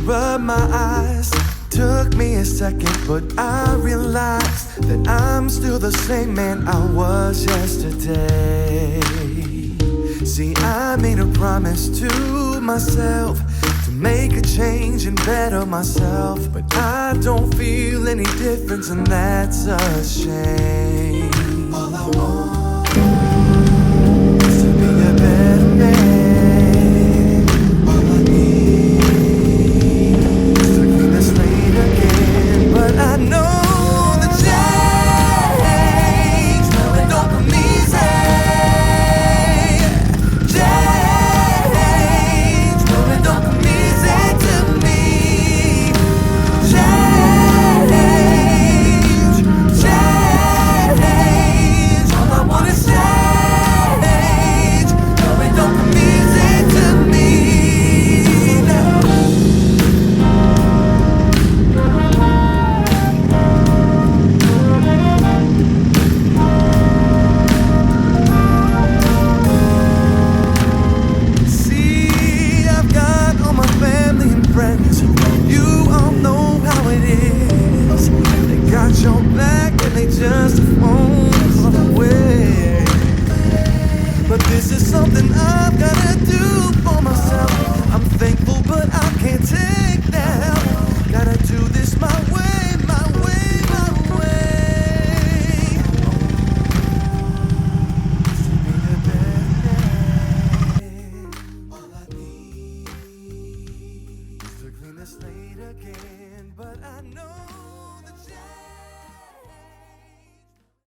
Rub my eyes. Took me a second, but I realized that I'm still the same man I was yesterday. See, I made a promise to myself to make a change and better myself, but I don't feel any difference, and that's a shame. All I want is to be a better man. I know the change, no, it don't come easy. Change, no, it don't come easy to me. Change, change, all I want is change. No, it don't come easy to me. You all know how it is. They got your back and they just won't away. But this is something I've gotta do for myself. I'm thankful, but I can't take that. Gotta do this my way, my way, my way. To be the best. All I need to clean the slate again, but I know